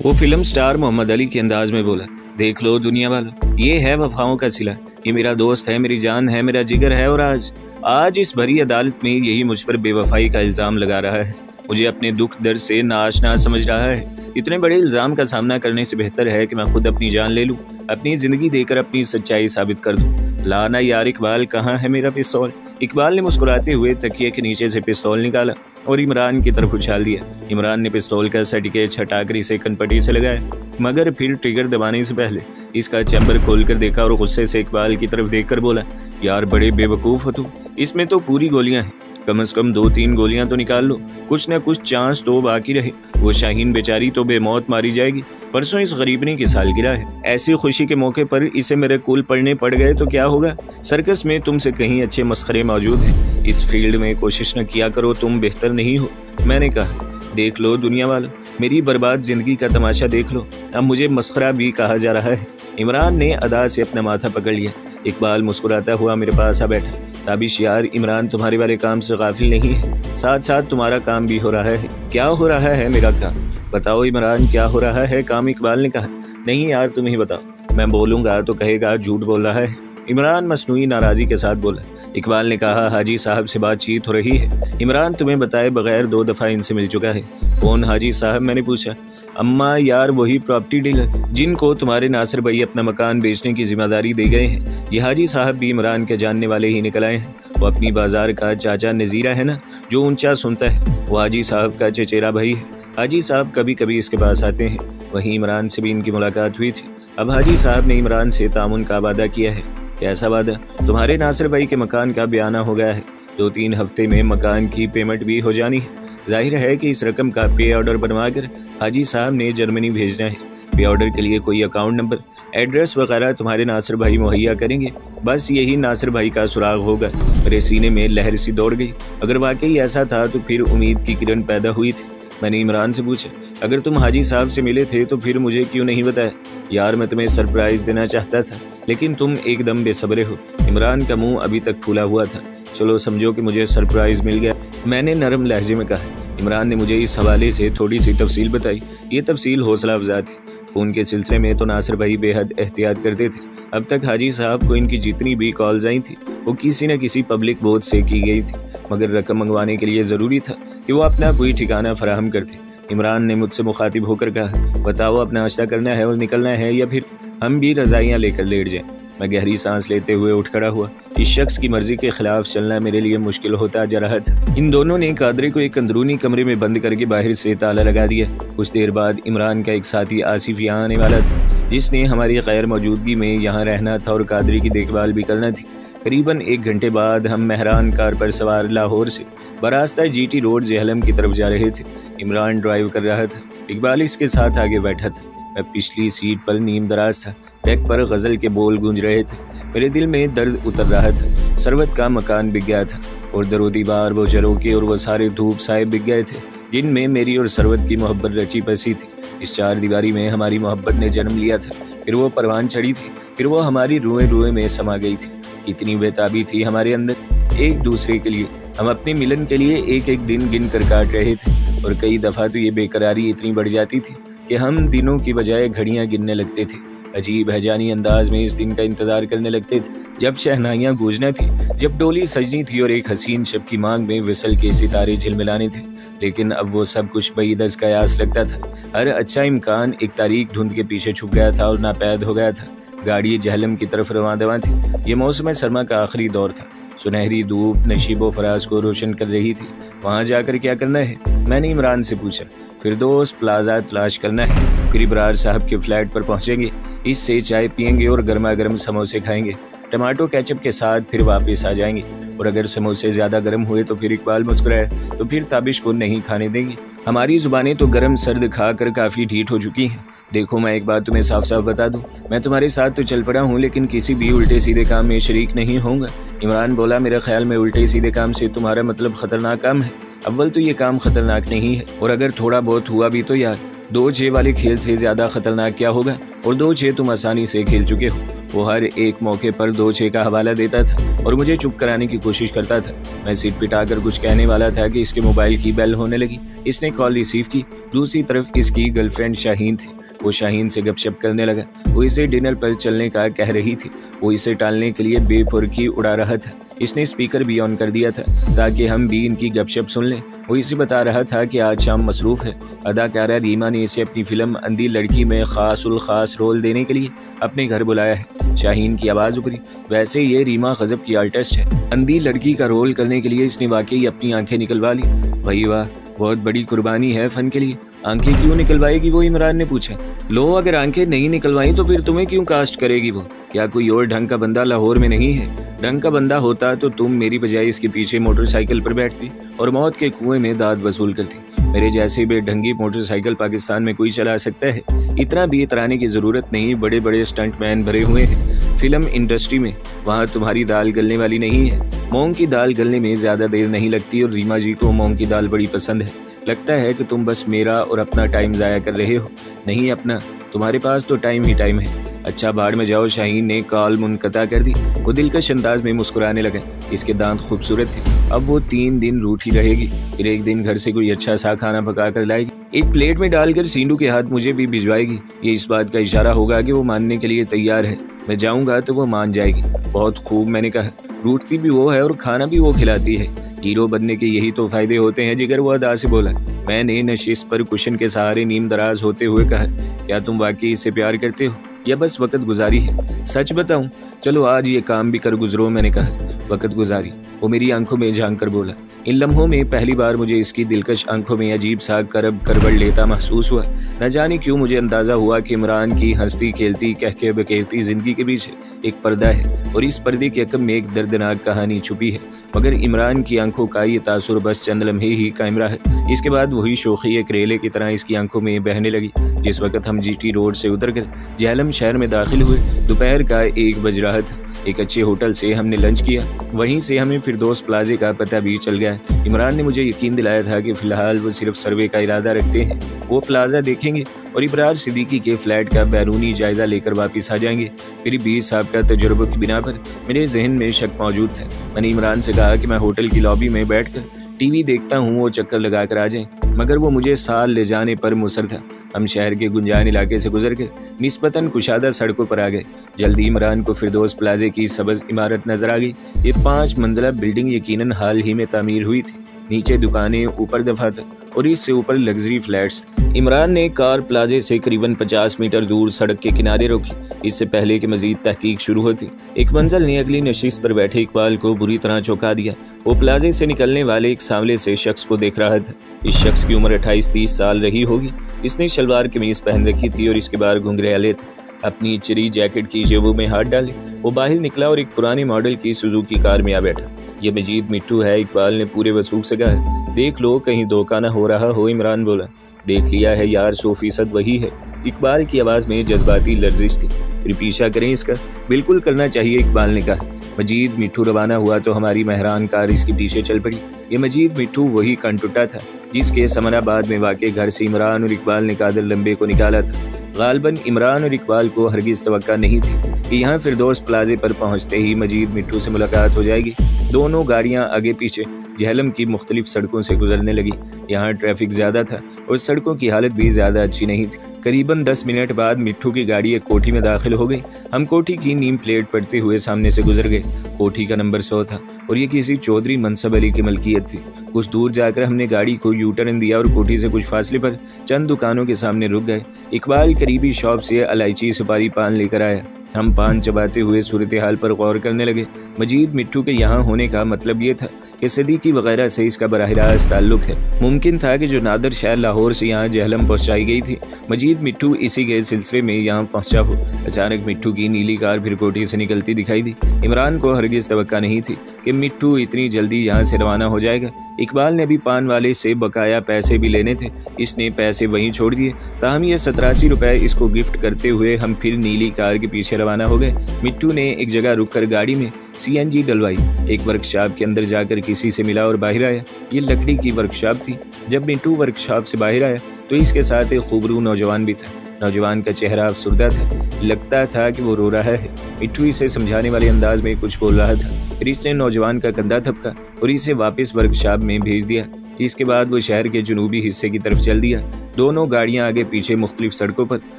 वो film star Mohammad Ali के अंदाज में बोला, देख लो दुनिया वालों, ये है वफाओं का सिला। ये मेरा दोस्त है, मेरी जान है, मेरा जिगर है। और आज इस भरी अदालत में यही मुझ पर बेवफाई का इल्ज़ाम लगा रहा है, मुझे अपने दुख दर्द से नाआशना समझ रहा है। इतने बड़े इल्ज़ाम का सामना करने से बेहतर है कि मैं खुद अपनी जान ले लूँ, अपनी ज़िंदगी देकर अपनी सच्चाई साबित कर दूँ। लाना यार इकबाल, कहाँ है मेरा पिस्तौल? इकबाल ने मुस्कुराते हुए तकिए के नीचे से पिस्तौल निकाला और इमरान की तरफ उछाल दिया। इमरान ने पिस्तौल का सटिकेज हटाकर इसे कनपटी से लगाया, मगर फिर ट्रिगर दबाने से पहले इसका चैम्बर खोलकर देखा और गुस्से से इकबाल की तरफ देखकर बोला, यार बड़े बेवकूफ़ हो तुम, इसमें तो पूरी गोलियां हैं, कम से कम 2-3 गोलियां तो निकाल लो, कुछ न कुछ चांस तो बाकी रहे। वो शाहीन बेचारी तो बेमौत मारी जाएगी, परसों इस गरीबनी की सालगिरह है। ऐसी खुशी के मौके पर इसे मेरे कुल पड़ने पड़ गए तो क्या होगा? सर्कस में तुमसे कहीं अच्छे मस्खरे मौजूद हैं, इस फील्ड में कोशिश न किया करो, तुम बेहतर नहीं हो। मैंने कहा, देख लो दुनिया वालों, मेरी बर्बाद जिंदगी का तमाशा देख लो, अब मुझे मस्खरा भी कहा जा रहा है। इमरान ने अदा से अपना माथा पकड़ लिया। इकबाल मुस्कुराता हुआ मेरे पास आ बैठा। ताबिश यार, इमरान तुम्हारे वाले काम से गाफिल नहीं है, साथ साथ तुम्हारा काम भी हो रहा है। क्या हो रहा है मेरा काम? बताओ इमरान, क्या हो रहा है काम? इकबाल ने कहा। नहीं यार, तुम ही बताओ, मैं बोलूँगा तो कहेगा झूठ बोल रहा है। इमरान मसनूई नाराज़गी के साथ बोला। इकबाल ने कहा, हाजी साहब से बातचीत हो रही है, इमरान तुम्हें बताए बगैर 2 दफ़ा इनसे मिल चुका है। कौन हाजी साहब? मैंने पूछा। अम्मा यार, वही प्रॉपर्टी डीलर जिनको तुम्हारे नासिर भाई अपना मकान बेचने की जिम्मेदारी दे गए हैं। ये हाजी साहब भी इमरान के जानने वाले ही निकल आए हैं। वो अपनी बाजार का चाचा नज़ीरा है ना, जो ऊंचा सुनता है, वो हाजी साहब का चचेरा भाई है। हाजी साहब कभी कभी इसके पास आते हैं, वहीं इमरान से भी इनकी मुलाकात हुई थी। अब हाजी साहब ने इमरान से तामुन का वादा किया है। कैसा वादा? तुम्हारे नासिर भाई के मकान का बयाना हो गया है, 2-3 हफ्ते में मकान की पेमेंट भी हो जानी है। जाहिर है कि इस रकम का पे ऑर्डर बनवाकर हाजी साहब ने जर्मनी भेजना है। पे ऑर्डर के लिए कोई अकाउंट नंबर, एड्रेस वगैरह तुम्हारे नासिर भाई मुहैया करेंगे। बस यही नासिर भाई का सुराग होगा। मेरे सीने में लहर सी दौड़ गई। अगर वाकई ऐसा था तो फिर उम्मीद की किरण पैदा हुई थी। मैंने इमरान से पूछा, अगर तुम हाजी साहब से मिले थे तो फिर मुझे क्यों नहीं बताया? यार मैं तुम्हें सरप्राइज देना चाहता था, लेकिन तुम एकदम बेसब्रे हो। इमरान का मुंह अभी तक फूला हुआ था। चलो समझो कि मुझे सरप्राइज मिल गया, मैंने नरम लहजे में कहा। इमरान ने मुझे इस हवाले से थोड़ी सी तफसील बताई। ये तफसील हौसला अफजा थी। फ़ोन के सिलसिले में तो नासिर भाई बेहद एहतियात करते थे। अब तक हाजी साहब को इनकी जितनी भी कॉल्स आई थी वो किसी न किसी पब्लिक बोर्ड से की गई थी, मगर रकम मंगवाने के लिए ज़रूरी था कि वो अपना कोई ठिकाना फराहम करते। इमरान ने मुझसे मुखातिब होकर कहा, बताओ अब नाश्ता करना है और निकलना है या फिर हम भी रज़ाइयाँ लेकर लेट जाएं? मैं गहरी सांस लेते हुए उठ खड़ा हुआ। इस शख्स की मर्जी के खिलाफ चलना मेरे लिए मुश्किल होता जा रहा था। इन दोनों ने कादरे को एक अंदरूनी कमरे में बंद करके बाहर से ताला लगा दिया। कुछ देर बाद इमरान का एक साथी आसिफ यहाँ आने वाला था, जिसने हमारी गैर मौजूदगी में यहाँ रहना था और कादरे की देखभाल भी करना थी। करीबन 1 घंटे बाद हम मेहरान कार पर सवार लाहौर से बरास्ता GT रोड जेहलम की तरफ जा रहे थे। इमरान ड्राइव कर रहा था, इकबाल इसके साथ आगे बैठा था। मैं पिछली सीट पर नीम दराज था। डेक पर गज़ल के बोल गूंज रहे थे। मेरे दिल में दर्द उतर रहा था। सरवत का मकान बिक गया था और दरो दीवार, वो झरोके और वो सारे धूप साए बिक गए थे जिनमें मेरी और सरवत की मोहब्बत रची बसी थी। इस 4 दीवारी में हमारी मोहब्बत ने जन्म लिया था, फिर वो परवान चढ़ी थी, फिर वो हमारी रुएं रुएं में समा गई थी। कितनी बेताबी थी हमारे अंदर एक दूसरे के लिए। हम अपने मिलन के लिए एक एक दिन गिन कर काट रहे थे और कई दफ़ा तो ये बेकरारी इतनी बढ़ जाती थी कि हम दिनों की बजाय घड़ियां गिनने लगते थे। अजीब हैजानी अंदाज में इस दिन का इंतजार करने लगते थे जब शहनाइयाँ गूंजना थी, जब डोली सजनी थी और एक हसीन शब की मांग में विसल के सितारे झिलमिलाने थे। लेकिन अब वो सब कुछ बईदस कयास लगता था। हर अच्छा इम्कान एक तारीक धुंध के पीछे छुप गया था और नापैद हो गया था। गाड़ी जहलम की तरफ रवां थी। ये मौसम सरमा का आखिरी दौर था। सुनहरी धूप नशीबो फराज को रोशन कर रही थी। वहाँ जाकर क्या करना है? मैंने इमरान से पूछा। फिरदौस प्लाजा तलाश करना है, फिर इब्रार साहब के फ्लैट पर पहुँचेंगे, इससे चाय पियेंगे और गर्मा गर्म समोसे खाएंगे, टमाटो केचप के साथ फिर वापस आ जाएंगे। और अगर समोसे ज़्यादा गर्म हुए तो फिर इकबाल मुस्कुराए तो फिर ताबिश को नहीं खाने देंगे। हमारी ज़ुबानें तो गर्म सर्द खाकर काफ़ी ढीठ हो चुकी हैं। देखो मैं एक बात तुम्हें साफ साफ बता दूं, मैं तुम्हारे साथ तो चल पड़ा हूं, लेकिन किसी भी उल्टे सीधे काम में शरीक नहीं होऊंगा। इमरान बोला, मेरे ख्याल में उल्टे सीधे काम से तुम्हारा मतलब खतरनाक काम है। अव्वल तो ये काम खतरनाक नहीं है, और अगर थोड़ा बहुत हुआ भी तो यार 2-6 वाले खेल से ज़्यादा खतरनाक क्या होगा? और 2-6 तुम आसानी से खेल चुके हो। वो हर एक मौके पर 2-6 का हवाला देता था और मुझे चुप कराने की कोशिश करता था। मैं सिर पिटाकर कुछ कहने वाला था कि इसके मोबाइल की बेल होने लगी। इसने कॉल रिसीव की। दूसरी तरफ इसकी गर्लफ्रेंड शाहीन थी। वो शाहीन से गपशप करने लगा। वो इसे डिनर पर चलने का कह रही थी। वो इसे टालने के लिए बेपुरखी उड़ा रहा था। इसने स्पीकर भी ऑन कर दिया था ताकि हम भी इनकी गपशप सुन लें। वो इसे बता रहा था कि आज शाम मसरूफ़ है। अदाकारा रीमा ने इसे अपनी फिल्म अंधी लड़की में खास रोल देने के लिए अपने घर बुलाया है। शाहीन की आवाज़ उभरी। वैसे ये रीमा गजब की आर्टिस्ट है। अंधी लड़की का रोल करने के लिए इसने वाकई अपनी आंखें निकलवा ली। वही वाह, बहुत बड़ी कुर्बानी है फ़न के लिए। आंखें क्यों निकलवाएगी वो? इमरान ने पूछा। लो, अगर आंखें नहीं निकलवाई तो फिर तुम्हें क्यों कास्ट करेगी वो? क्या कोई और ढंग का बंदा लाहौर में नहीं है? ढंग का बंदा होता तो तुम मेरी बजाय इसके पीछे मोटरसाइकिल पर बैठती और मौत के कुएं में दाद वसूल करती। मेरे जैसे बेढंगी मोटरसाइकिल पाकिस्तान में कोई चला सकता है? इतना भी इतराने की ज़रूरत नहीं। बड़े बड़े स्टंटमैन भरे हुए हैं फिल्म इंडस्ट्री में। वहाँ तुम्हारी दाल गलने वाली नहीं है। मूंग की दाल गलने में ज़्यादा देर नहीं लगती और रीमा जी को मूंग की दाल बड़ी पसंद है। लगता है कि तुम बस मेरा और अपना टाइम ज़ाया कर रहे हो। नहीं अपना, तुम्हारे पास तो टाइम ही टाइम है। अच्छा, बाढ़ में जाओ। शाहीन ने कॉल मुनक़ता कर दी। वो दिलकश अंदाज में मुस्कुराने लगा। इसके दांत खूबसूरत थे। अब वो 3 दिन रूठी रहेगी। फिर एक दिन घर से कोई अच्छा सा खाना पका कर लाएगी। एक प्लेट में डालकर सींडू के हाथ मुझे भी भिजवाएगी। ये इस बात का इशारा होगा कि वो मानने के लिए तैयार है। मैं जाऊँगा तो वो मान जाएगी। बहुत खूब, मैंने कहा। रूठती भी वो है और खाना भी वो खिलाती है। हीरो बनने के यही तो फायदे होते हैं जिगर, वो अदा से बोला। मैंने नशिश पर कुशन के सहारे नीम दराज होते हुए कहा, क्या तुम वाकई इससे प्यार करते हो या बस वक्त गुजारी है? सच बताऊं? चलो आज ये काम भी कर गुजरो। मैंने कहा। वक्त गुजारी? वो मेरी आंखों में झांक कर बोला। इन लम्हों में पहली बार मुझे इसकी दिलकश आंखों में अजीब सा करवड़ लेता महसूस हुआ। न जाने क्यों मुझे अंदाजा हुआ कि इमरान की हंसती खेलती कहके बकेरती जिंदगी के पीछे एक पर्दा है और इस पर्दे के अकब में एक दर्दनाक कहानी छुपी है। मगर इमरान की आंखों का ये तासुर बस चंद लम्हे ही कायम रहा। इसके बाद वही शोखी एक रेले की तरह इसकी आंखों में बहने लगी। जिस वक्त हम GT रोड से उतरकर जेहलम शहर में दाखिल हुए, दोपहर का 1 बज रहा था। एक अच्छे होटल से हमने लंच किया। वहीं से हमें फिरदौस प्लाजे का पता भी चल गया। इमरान ने मुझे यकीन दिलाया था कि फिलहाल वो सिर्फ सर्वे का इरादा रखते हैं। वो प्लाजा देखेंगे और इब्रार सिद्दीकी के फ्लैट का बैरूनी जायजा लेकर वापस आ जाएंगे। मेरी 20 साल का तजुर्बे की बिना पर मेरे जहन में शक मौजूद था। मैंने इमरान से कहा कि मैं होटल की लॉबी में बैठकर टीवी देखता हूँ, वो चक्कर लगा कर आ जाए। मगर वो मुझे साल ले जाने पर मुसर था। हम शहर के गुंजान इलाके से गुजर कर निस्बतन कुशादा सड़कों पर आ गए। जल्दी इमरान को फिरदौस प्लाजे की सबज इमारत नजर आ गई। ये 5 मंजिला बिल्डिंग यकीनन हाल ही में तामीर हुई थी। नीचे दुकानें, ऊपर दफातर और इससे ऊपर लग्जरी फ्लैट्स। इमरान ने कार प्लाजे से करीबन 50 मीटर दूर सड़क के किनारे रोकी। इससे पहले कि मजीद तहकीक शुरू होती, एक मंजिल ने अगली नशिस्त पर बैठे इकबाल को बुरी तरह चौंका दिया। वो प्लाजे से निकलने वाले एक सांवले से शख्स को देख रहा था। इस शख्स की उम्र 28-30 साल रही होगी। इसने शलवार कमीज पहन रखी थी और इसके बाल घुंघराले थे। अपनी चिरी जैकेट की जेबों में हाथ डाले वो बाहर निकला और एक पुरानी मॉडल की सुजुकी कार में आ बैठा। ये मजीद मिट्टू है, इकबाल ने पूरे वसूख से कहा। देख लो कहीं धोखा ना हो रहा हो। इमरान बोला। देख लिया है यार, 100% वही है। इकबाल की आवाज़ में जज्बाती लर्जिश थी। फिर पीछा करें इसका? बिल्कुल करना चाहिए, इकबाल ने कहा। मजीद मिट्टू रवाना हुआ तो हमारी मेहरान कार इसके पीछे चल पड़ी। ये मजीद मिट्टू वही कंटुटा था जिसके समनाबाद में वाक़े घर से इमरान और इकबाल ने कादर लंबे को निकाला था। गालबन इमरान और इकबाल को हरगिज़ तवक्का नहीं थी कि यहाँ फिरदौस प्लाजे पर पहुँचते ही मजीद मिट्टू से मुलाकात हो जाएगी। दोनों गाड़ियाँ आगे पीछे जेहलम की मुख्तलिफ सड़कों से गुजरने लगी। यहाँ ट्रैफिक ज़्यादा था और सड़कों की हालत भी ज़्यादा अच्छी नहीं थी। करीबन 10 मिनट बाद मिट्टू की गाड़ी एक कोठी में दाखिल हो गई। हम कोठी की नीम प्लेट पड़ते हुए सामने से गुजर गए। कोठी का नंबर 100 था और ये किसी चौधरी मनसब अली की मलकियत थी। कुछ दूर जाकर हमने गाड़ी को यू टर्न दिया और कोठी से कुछ फासले पर चंद दुकानों के सामने रुक गए। इकबाल करीबी शॉप से इलायची सुपारी पान लेकर आया। हम पान चबाते हुए सूरत हाल पर गौर करने लगे। मजीद मिट्टू के यहाँ होने का मतलब ये था कि सिद्दीकी वगैरह से इसका बराह रास्त ताल्लुक है। मुमकिन था कि जो नादर शहर लाहौर से यहाँ जेहलम पहुँचाई गई थी, मजीद मिट्टू इसी के सिलसिले में यहाँ पहुँचा हो। अचानक मिट्टू की नीली कार फिर कोठी से निकलती दिखाई दी। इमरान को हरगिज़ तवक्का नहीं थी कि मिट्टू इतनी जल्दी यहाँ से रवाना हो जाएगा। इकबाल ने भी पान वाले से बकाया पैसे भी लेने थे, इसने पैसे वहीं छोड़ दिए। ताहम ये 87 रुपये इसको गिफ्ट करते हुए हम फिर नीली कार के पीछे रवाना हो गए। मिट्टू ने एक जगह रुककर गाड़ी में CNG डलवाई। एक वर्कशॉप के अंदर जाकर किसी से मिला और बाहर आया। ये लकड़ी की वर्कशॉप थी। जब मिट्टू वर्कशॉप से बाहर आया तो इसके साथ एक खूबरू नौजवान भी था। नौजवान का चेहरा अफसुर्दा था, लगता था कि वो रो रहा है। मिट्टू इसे समझाने वाले अंदाज में कुछ बोल रहा था, फिर इसने नौजवान का कंधा थपका और इसे वापस वर्कशॉप में भेज दिया। इसके बाद वो शहर के जनूबी हिस्से की तरफ चल दिया। दोनों गाड़ियां आगे पीछे मुख्तलिफ सड़कों पर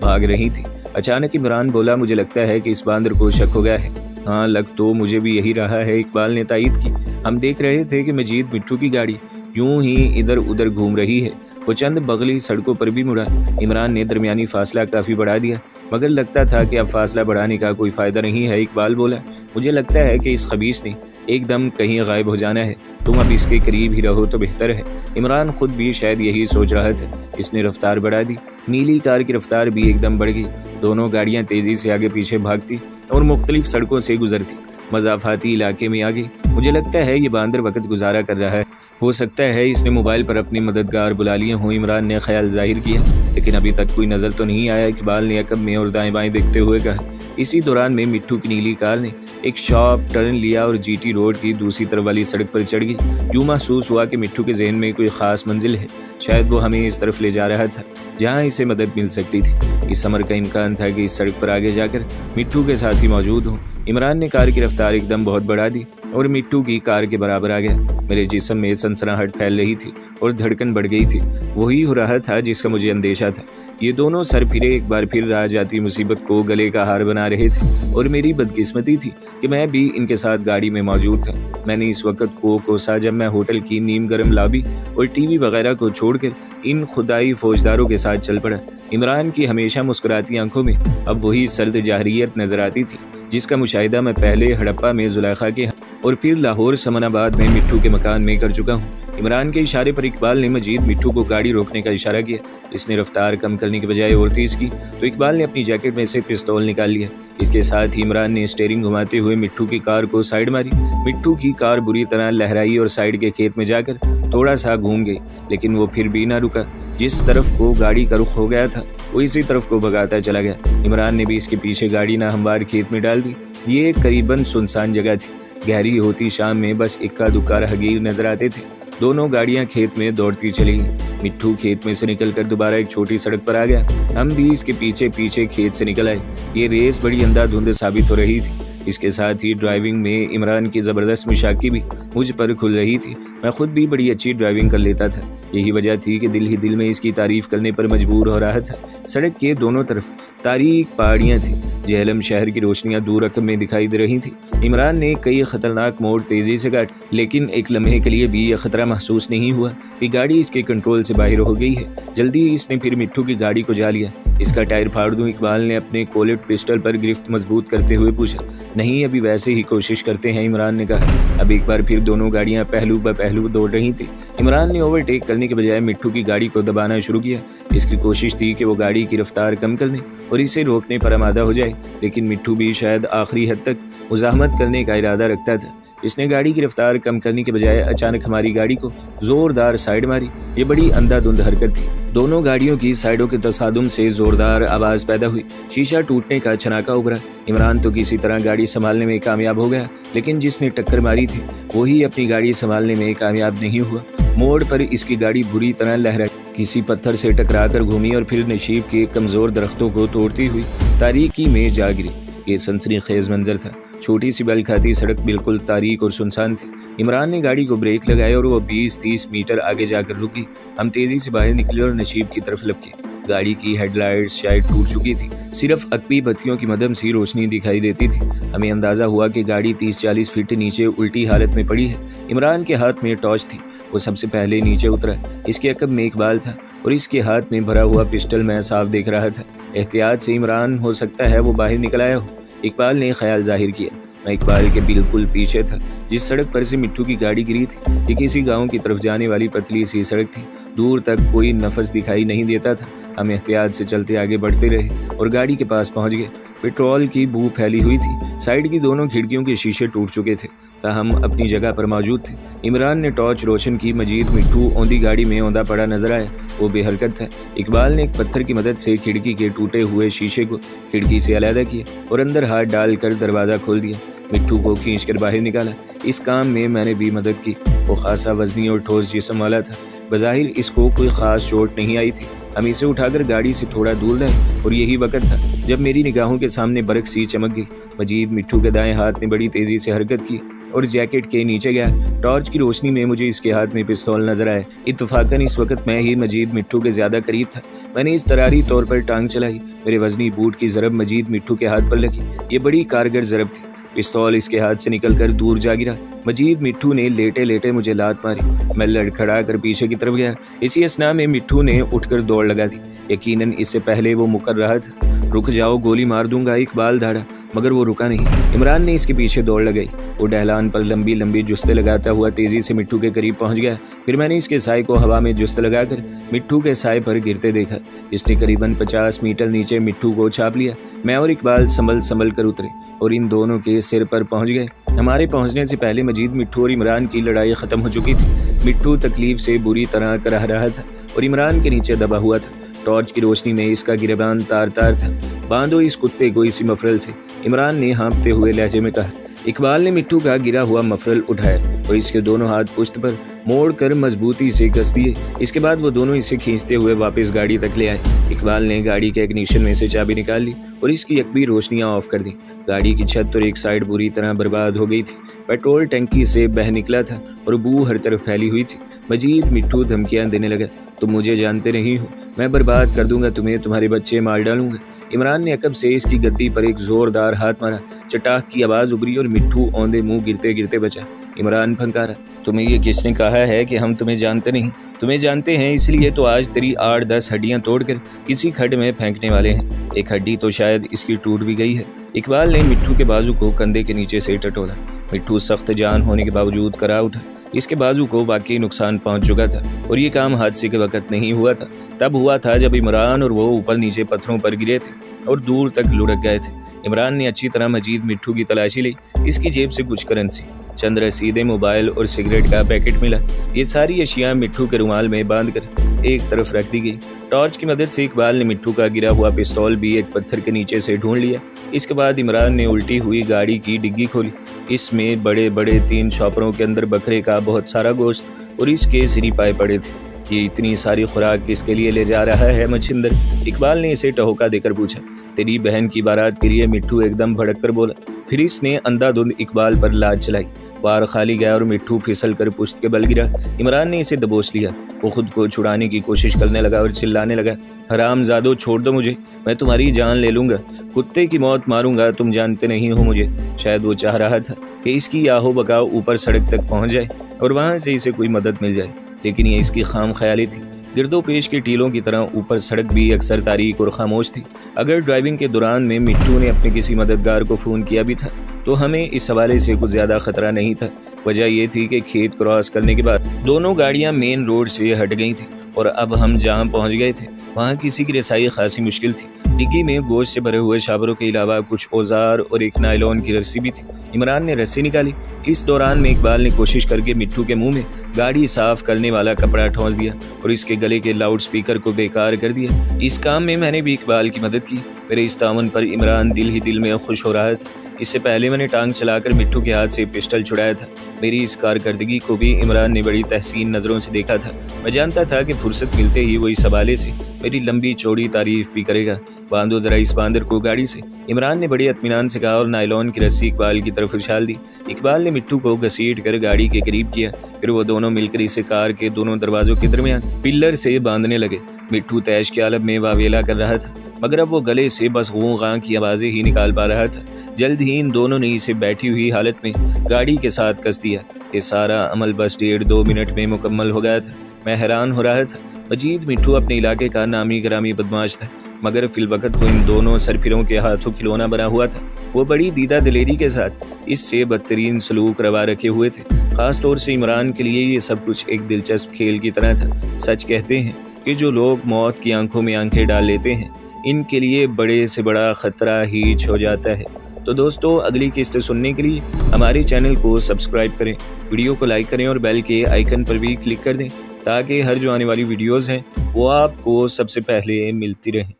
भाग रही थी। अचानक इमरान बोला, मुझे लगता है कि इस बांदर को शक हो गया है। हाँ, लग तो मुझे भी यही रहा है, इकबाल ने तायीद की। हम देख रहे थे कि मजीद मिट्टू की गाड़ी यूं ही इधर उधर घूम रही है। वो चंद बगली सड़कों पर भी मुड़ा। इमरान ने दरमियानी फासला काफ़ी बढ़ा दिया, मगर लगता था कि अब फासला बढ़ाने का कोई फ़ायदा नहीं है। इकबाल बोला, मुझे लगता है कि इस खबीस ने एकदम कहीं गायब हो जाना है, तुम अब इसके करीब ही रहो तो बेहतर है। इमरान खुद भी शायद यही सोच रहा था। इसने रफ्तार बढ़ा दी। नीली कार की रफ्तार भी एकदम बढ़ गई। दोनों गाड़ियाँ तेज़ी से आगे पीछे भागती और मुख्तलिफ सड़कों से गुजरती मज़ाफ़ाती इलाके में आ गई। मुझे लगता है ये बांदर वक्त गुजारा कर रहा है, हो सकता है इसने मोबाइल पर अपने मददगार बुला लिए हों। इमरान ने ख्याल जाहिर किया, लेकिन अभी तक कोई नज़र तो नहीं आया। इकबाल ने अकब में और दाएं बाएं देखते हुए कहा। इसी दौरान में मिट्टू की नीली कार ने एक शॉर्प टर्न लिया और जीटी रोड की दूसरी तरफ वाली सड़क पर चढ़ गई। यूँ महसूस हुआ कि मिट्टू के जहन में कोई ख़ास मंजिल है, शायद वो हमें इस तरफ ले जा रहा था जहाँ इसे मदद मिल सकती थी। इस अमर का इम्कान था कि इस सड़क पर आगे जाकर मिट्टू के साथ ही मौजूद हों। इमरान ने कार की रफ्तार एकदम बहुत बढ़ा दी और मिट्टू की कार के बराबर आ गया। मेरे जिस्म में सनसनाहट फैल रही थी और धड़कन बढ़ गई थी। वही हो रहा था जिसका मुझे अंदेशा था। ये दोनों सर फिरे एक बार फिर राह जाती मुसीबत को गले का हार बना रहे थे और मेरी बदकिस्मती थी कि मैं भी इनके साथ गाड़ी में मौजूद था। मैंने इस वक्त को कोसा जब मैं होटल की नीम गर्म लाबी और टीवी वगैरह को छोड़कर इन खुदाई फौजदारों के साथ चल पड़ा। इमरान की हमेशा मुस्कुराती आंखों में अब वही सर्द जाहरियत नजर आती थी जिसका मुशाहिदा मैं पहले हड़प्पा में जुलेखा के और फिर लाहौर समनाबाद में मिट्टू के मकान में कर चुका हूँ। इमरान के इशारे पर इकबाल ने मजीद मिट्टू को गाड़ी रोकने का इशारा किया। इसने रफ्तार कम करने के बजाय और तेज की तो इकबाल ने अपनी जैकेट में से पिस्तौल निकाल लिया। इसके साथ ही इमरान ने स्टीयरिंग घुमाते हुए मिट्टू की कार को साइड मारी। मिट्टू की कार बुरी तरह लहराई और साइड के खेत में जाकर थोड़ा सा घूम गई, लेकिन वो फिर भी ना रुका। जिस तरफ को गाड़ी का रुख हो गया था वो इसी तरफ को भगाता चला गया। इमरान ने भी इसके पीछे गाड़ी ना हमवार खेत में डाल दी। ये एक करीबन सुनसान जगह थी। गहरी होती शाम में बस इक्का दुक्का राहगीर नजर आते थे। दोनों गाड़ियां खेत में दौड़ती चली गईं। मिट्टू खेत में से निकलकर दोबारा एक छोटी सड़क पर आ गया। हम भी इसके पीछे पीछे खेत से निकल आए। ये रेस बड़ी अंधाधुंध साबित हो रही थी। इसके साथ ही ड्राइविंग में इमरान की ज़बरदस्त मुशाकी भी मुझ पर खुल रही थी। मैं खुद भी बड़ी अच्छी ड्राइविंग कर लेता था। यही वजह थी कि दिल ही दिल में इसकी तारीफ करने पर मजबूर हो रहा था। सड़क के दोनों तरफ तारीक पहाड़ियाँ थीं। जेहलम शहर की रोशनियां दूर रकम में दिखाई दे रही थी। इमरान ने कई खतरनाक मोड़ तेजी से काट, लेकिन एक लम्हे के लिए भी यह खतरा महसूस नहीं हुआ कि गाड़ी इसके कंट्रोल से बाहर हो गई है। जल्दी इसने फिर मिट्टू की गाड़ी को जा लिया। इसका टायर फाड़ दूं? इकबाल ने अपने कोलेट पिस्टल पर गिरफ्त मजबूत करते हुए पूछा। नहीं, अभी वैसे ही कोशिश करते हैं, इमरान ने कहा। अब एक बार फिर दोनों गाड़ियां पहलू ब पहलू दौड़ रही थी। इमरान ने ओवरटेक करने के बजाय मिट्टू की गाड़ी को दबाना शुरू किया। इसकी कोशिश थी कि वो गाड़ी की रफ्तार कम करने और इसे रोकने पर आमादा हो जाए, लेकिन मिट्टू भी शायद आखिरी हद तक मुज़ाहमत करने का इरादा रखता था। इसने गाड़ी की रफ्तार कम करने के बजाय अचानक हमारी गाड़ी को जोरदार साइड मारी। ये बड़ी अंधाधुंध हरकत थी। दोनों गाड़ियों की साइडों के तसादुम से जोरदार आवाज़ पैदा हुई। शीशा टूटने का छनाका उभरा। इमरान तो किसी तरह गाड़ी संभालने में कामयाब हो गया, लेकिन जिसने टक्कर मारी थी वही अपनी गाड़ी संभालने में कामयाब नहीं हुआ। मोड़ पर इसकी गाड़ी बुरी तरह लहराई, किसी पत्थर से टकराकर घूमी और फिर नशीब के कमज़ोर दरख्तों को तोड़ती हुई तारीकी में जा गिरी। ये सनसनीखेज मंजर था। छोटी सी बल खाती सड़क बिल्कुल तारीक और सुनसान थी। इमरान ने गाड़ी को ब्रेक लगाया और वो 20-30 मीटर आगे जाकर रुकी। हम तेज़ी से बाहर निकले और नशीब की तरफ लपके। गाड़ी की हेडलाइट्स शायद टूट चुकी थी। सिर्फ अकबी बत्तियों की मदम सी रोशनी दिखाई देती थी। हमें अंदाज़ा हुआ कि गाड़ी 30-40 फीट नीचे उल्टी हालत में पड़ी है। इमरान के हाथ में टॉर्च थी। वो सबसे पहले नीचे उतरा। इसके अकब में इकबाल था और इसके हाथ में भरा हुआ पिस्टल मैं साफ देख रहा था। एहतियात से इमरान हो सकता है वो बाहर निकल आया हो, इकबाल ने ख्याल जाहिर किया। मैं इकबाल के बिल्कुल पीछे था। जिस सड़क पर से मिट्टू की गाड़ी गिरी थी ये किसी गांव की तरफ जाने वाली पतली सी सड़क थी। दूर तक कोई नफस दिखाई नहीं देता था। हम एहतियात से चलते आगे बढ़ते रहे और गाड़ी के पास पहुंच गए। पेट्रोल की बू फैली हुई थी। साइड की दोनों खिड़कियों के शीशे टूट चुके थे। हम अपनी जगह पर मौजूद थे। इमरान ने टॉर्च रोशन की। मजीद मिट्टू औंधी गाड़ी में औंधा पड़ा नजर आया। वो बेहरकत था। इकबाल ने एक पत्थर की मदद से खिड़की के टूटे हुए शीशे को खिड़की से अलहदा किया और अंदर हाथ डालकर दरवाज़ा खोल दिया। मिट्टू को खींचकर बाहर निकाला। इस काम में मैंने भी मदद की। वो खासा वजनी और ठोस जिस्म वाला था। बज़ाहिर इसको कोई ख़ास चोट नहीं आई थी। हम इसे उठाकर गाड़ी से थोड़ा दूर लाए और यही वक्त था जब मेरी निगाहों के सामने बरक सी चमक गई। मजीद मिट्टू के दाएं हाथ ने बड़ी तेज़ी से हरकत की और जैकेट के नीचे गया। टॉर्च की रोशनी में मुझे इसके हाथ में पिस्तौल नजर आया। इत्तफाकन इस वक्त मैं ही मजीद मिट्टू के ज़्यादा करीब था। मैंने इस तरारी तौर पर टांग चलाई। मेरे वजनी बूट की ज़रब मजीद मिट्टू के हाथ पर लगी। ये बड़ी कारगर ज़रब थी। पिस्तौल इसके हाथ से निकलकर दूर जा गिरा। मजीद मिट्टू ने लेटे लेटे मुझे लात मारी। मैं लड़खड़ा कर पीछे की तरफ गया। इसी असना में मिट्टू ने उठकर दौड़ लगा दी। यकीनन इससे पहले वो मुकर रहा था। रुक जाओ, गोली मार दूंगा, इकबाल धाड़ा, मगर वो रुका नहीं। इमरान ने इसके पीछे दौड़ लगाई। वो डहलान पर लंबी लंबी जुस्ते लगाता हुआ तेजी से मिट्टू के करीब पहुंच गया। फिर मैंने इसके साए को हवा में जुस्त लगाकर मिट्टू के साए पर गिरते देखा। इसने करीबन 50 मीटर नीचे मिट्टू को छाप लिया। मैं और इकबाल संभल कर उतरे और इन दोनों के सिर पर पहुंच गए। हमारे पहुंचने से पहले मजीद मिट्टू और इमरान की लड़ाई खत्म हो चुकी थी। मिट्टू तकलीफ से बुरी तरह कराह रहा था और इमरान के नीचे दबा हुआ था। टॉर्च की रोशनी में इसका गिरबान तार तार था। बांधो इस कुत्ते को इसी मफरल से, इमरान ने हाँफते हुए लहजे में कहा। इकबाल ने मिट्टू का गिरा हुआ मफरल उठाया और इसके दोनों हाथ पुश्त पर मोड़ कर मजबूती से कस दिए। इसके बाद वो दोनों इसे खींचते हुए वापस गाड़ी तक ले आए। इकबाल ने गाड़ी के इग्निशन में से चाबी निकाल ली और इसकी यकबी रोशनियां ऑफ कर दी। गाड़ी की छत और एक साइड बुरी तरह बर्बाद हो गई थी। पेट्रोल टंकी से बह निकला था और बू हर तरफ फैली हुई थी। मजीद मिट्टू धमकियां देने लगा। तुम मुझे जानते नहीं हो, मैं बर्बाद कर दूंगा तुम्हें, तुम्हारे बच्चे मार डालूंगा। इमरान ने अकब से इसकी गद्दी पर एक जोरदार हाथ मारा। चटाक की आवाज़ उभरी और मिट्टू औंधे मुंह गिरते गिरते बचा। इमरान फंकारा, तुम्हें ये किसने कहा है कि हम तुम्हें जानते नहीं? तुम्हें जानते हैं, इसलिए तो आज तेरी 8-10 हड्डियां तोड़कर किसी खड्ड में फेंकने वाले हैं। एक हड्डी तो शायद इसकी टूट भी गई है। इकबाल ने मिट्टू के बाजू को कंधे के नीचे से टटोला। मिट्टू सख्त जान होने के बावजूद करा उठा। इसके बाजू को वाकई नुकसान पहुंच चुका था और ये काम हादसे के वक्त नहीं हुआ था। तब हुआ था जब इमरान और वो ऊपर नीचे पत्थरों पर गिरे थे और दूर तक लुढ़क गए थे। इमरान ने अच्छी तरह मजीद मिट्टू की तलाशी ली। इसकी जेब से कुछ करेंसी, चंद रसीदें, मोबाइल और सिगरेट का पैकेट मिला। ये सारी अशिया मिट्टू के रुमाल में बांधकर एक तरफ रख दी गई। टॉर्च की मदद से इकबाल ने मिट्टू का गिरा हुआ पिस्तौल भी एक पत्थर के नीचे से ढूंढ लिया। इसके बाद इमरान ने उल्टी हुई गाड़ी की डिग्गी खोली। इसमें बड़े बड़े 3 शॉपरों के अंदर बकरे का बहुत सारा गोश्त और इसके सिरी पाए पड़े थे। ये इतनी सारी खुराक किसके लिए ले जा रहा है मच्छिंदर? इकबाल ने इसे टहोका देकर पूछा। तेरी बहन की बारात के लिए, मिट्टू एकदम भड़क कर बोला। फिर इसने अंधाधुंध इकबाल पर लात चलाई। बार खाली गया और मिट्टू फिसल कर पुश्त के बल गिरा। इमरान ने इसे दबोच लिया। वो खुद को छुड़ाने की कोशिश करने लगा और चिल्लाने लगा, हरामजादो, छोड़ दो मुझे, मैं तुम्हारी जान ले लूंगा, कुत्ते की मौत मारूंगा, तुम जानते नहीं हो मुझे। शायद वो चाह रहा था कि इसकी याहो बकाओ ऊपर सड़क तक पहुंच जाए और वहां से इसे कोई मदद मिल जाए, लेकिन ये इसकी खाम ख्याली थी। गिरदो पेश के टीलों की तरह ऊपर सड़क भी अक्सर तारीक और खामोश थी। अगर ड्राइविंग के दौरान में मिट्टू ने अपने किसी मददगार को फ़ोन किया भी था तो हमें इस हवाले से कुछ ज़्यादा ख़तरा नहीं था। वजह यह थी कि खेत क्रॉस करने के बाद दोनों गाड़ियां मेन रोड से हट गई थी और अब हम जहां पहुंच गए थे वहां किसी की रसाई खासी मुश्किल थी। डिग्गी में गोश्त से भरे हुए शावरों के अलावा कुछ औजार और एक नायलॉन की रस्सी भी थी। इमरान ने रस्सी निकाली। इस दौरान में इकबाल ने कोशिश करके मिट्टू के मुंह में गाड़ी साफ करने वाला कपड़ा ठोंस दिया और इसके गले के लाउड स्पीकर को बेकार कर दिया। इस काम में मैंने भी इकबाल की मदद की। मेरे इस तावन पर इमरान दिल ही दिल में खुश हो रहा था। इससे पहले मैंने टांग चलाकर मिट्टू के हाथ से पिस्टल छुड़ाया था। मेरी इस कारकर्दगी को भी इमरान ने बड़ी तहसीन नज़रों से देखा था। मैं जानता था कि फुर्सत मिलते ही वो इस हवाले से मेरी लंबी चौड़ी तारीफ भी करेगा। बांधो जरा इस बांदर को गाड़ी से, इमरान ने बड़े इत्मीनान से कहा और नायलॉन की रस्सी इकबाल की तरफ उछाल दी। इकबाल ने मिट्टू को घसीट कर गाड़ी के करीब किया। फिर वो दोनों मिलकर इसे कार के दोनों दरवाजों के दरमियान पिल्लर से बांधने लगे। मिट्टू तैश के आलम में वावेला कर रहा था, मगर अब वो गले से बस गूं गां की आवाज़ें ही निकाल पा रहा था। जल्द ही इन दोनों ने इसे बैठी हुई हालत में गाड़ी के साथ कस दिया। ये सारा अमल बस 1.5-2 मिनट में मुकम्मल हो गया था। मैं हैरान हो रहा था। मजीद मिट्टू अपने इलाके का नामी ग्रामी बदमाश था, मगर फिलवक़्त वो इन दोनों सरफिरों के हाथों खिलौना बना हुआ था। वो बड़ी दीदा दिलेरी के साथ इससे बदतरीन सलूक रवा रखे हुए थे। ख़ास तौर से इमरान के लिए ये सब कुछ एक दिलचस्प खेल की तरह था। सच कहते हैं कि जो लोग मौत की आंखों में आंखें डाल लेते हैं, इनके लिए बड़े से बड़ा ख़तरा ही हो जाता है। तो दोस्तों, अगली किस्त सुनने के लिए हमारे चैनल को सब्सक्राइब करें, वीडियो को लाइक करें और बेल के आइकन पर भी क्लिक कर दें ताकि हर जो आने वाली वीडियोज़ हैं वो आपको सबसे पहले मिलती रहें।